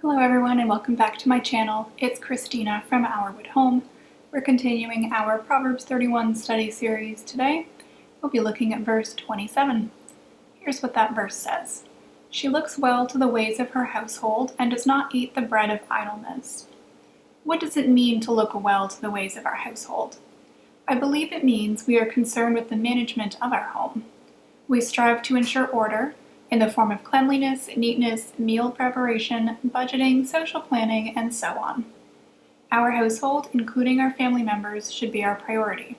Hello everyone and welcome back to my channel. It's Christina from Our Wood Home. We're continuing our Proverbs 31 study series today. We'll be looking at verse 27. Here's what that verse says. She looks well to the ways of her household and does not eat the bread of idleness. What does it mean to look well to the ways of our household? I believe it means we are concerned with the management of our home. We strive to ensure order in the form of cleanliness, neatness, meal preparation, budgeting, social planning, and so on. Our household, including our family members, should be our priority.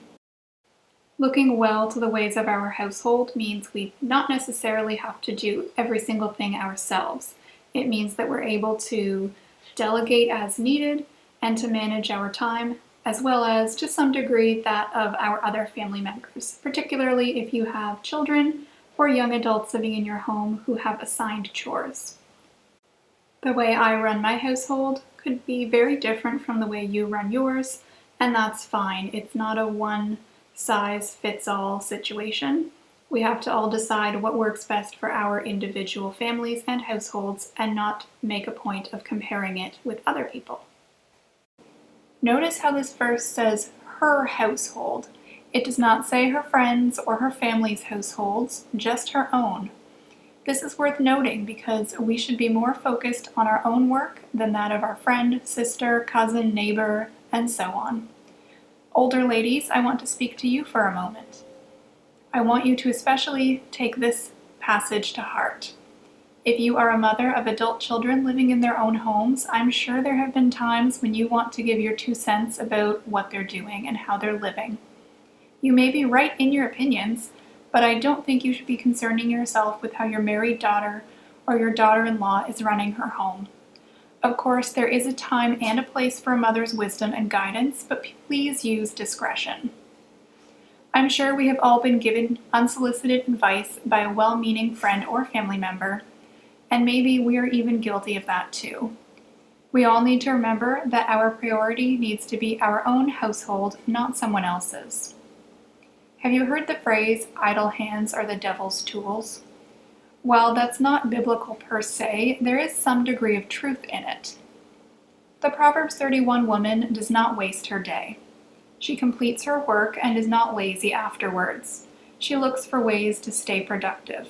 Looking well to the ways of our household means we not necessarily have to do every single thing ourselves. It means that we're able to delegate as needed and to manage our time, as well as to some degree that of our other family members, particularly if you have children or young adults living in your home who have assigned chores. The way I run my household could be very different from the way you run yours, and that's fine. It's not a one-size-fits-all situation. We have to all decide what works best for our individual families and households and not make a point of comparing it with other people. Notice how this verse says her household. It does not say her friends or her family's households, just her own. This is worth noting because we should be more focused on our own work than that of our friend, sister, cousin, neighbor, and so on. Older ladies, I want to speak to you for a moment. I want you to especially take this passage to heart. If you are a mother of adult children living in their own homes, I'm sure there have been times when you want to give your 2 cents about what they're doing and how they're living. You may be right in your opinions, but I don't think you should be concerning yourself with how your married daughter or your daughter-in-law is running her home. Of course, there is a time and a place for a mother's wisdom and guidance, but please use discretion. I'm sure we have all been given unsolicited advice by a well-meaning friend or family member, and maybe we are even guilty of that too. We all need to remember that our priority needs to be our own household, not someone else's. Have you heard the phrase, idle hands are the devil's tools? While that's not biblical per se, there is some degree of truth in it. The Proverbs 31 woman does not waste her day. She completes her work and is not lazy afterwards. She looks for ways to stay productive.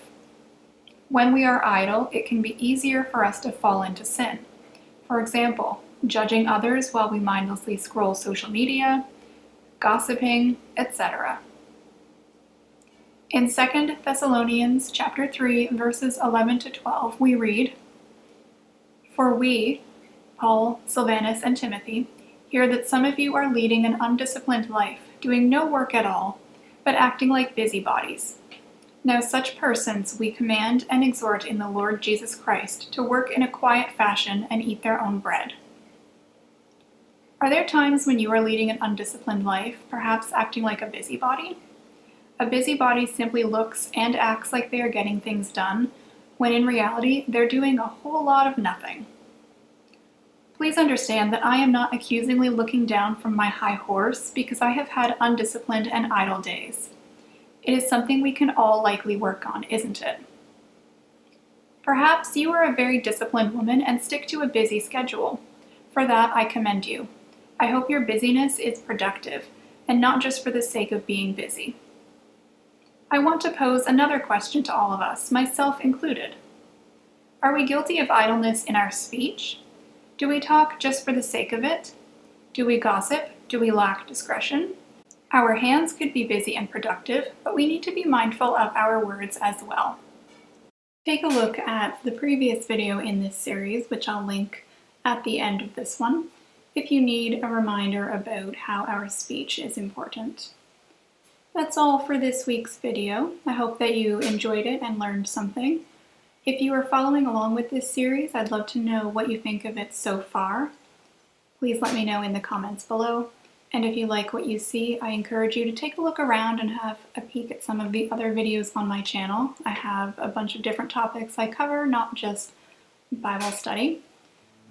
When we are idle, it can be easier for us to fall into sin. For example, judging others while we mindlessly scroll social media, gossiping, etc. In 2 Thessalonians chapter 3, verses 11 to 12, we read, "For we, Paul, Silvanus, and Timothy, hear that some of you are leading an undisciplined life, doing no work at all, but acting like busybodies. Now such persons we command and exhort in the Lord Jesus Christ to work in a quiet fashion and eat their own bread." Are there times when you are leading an undisciplined life, perhaps acting like a busybody? A busybody simply looks and acts like they are getting things done, when in reality they're doing a whole lot of nothing. Please understand that I am not accusingly looking down from my high horse because I have had undisciplined and idle days. It is something we can all likely work on, isn't it? Perhaps you are a very disciplined woman and stick to a busy schedule. For that, I commend you. I hope your busyness is productive, and not just for the sake of being busy. I want to pose another question to all of us, myself included. Are we guilty of idleness in our speech? Do we talk just for the sake of it? Do we gossip? Do we lack discretion? Our hands could be busy and productive, but we need to be mindful of our words as well. Take a look at the previous video in this series, which I'll link at the end of this one, if you need a reminder about how our speech is important. That's all for this week's video. I hope that you enjoyed it and learned something. If you are following along with this series, I'd love to know what you think of it so far. Please let me know in the comments below. And if you like what you see, I encourage you to take a look around and have a peek at some of the other videos on my channel. I have a bunch of different topics I cover, not just Bible study.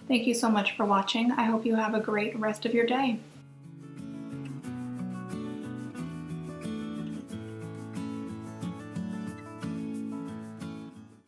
Thank you so much for watching. I hope you have a great rest of your day.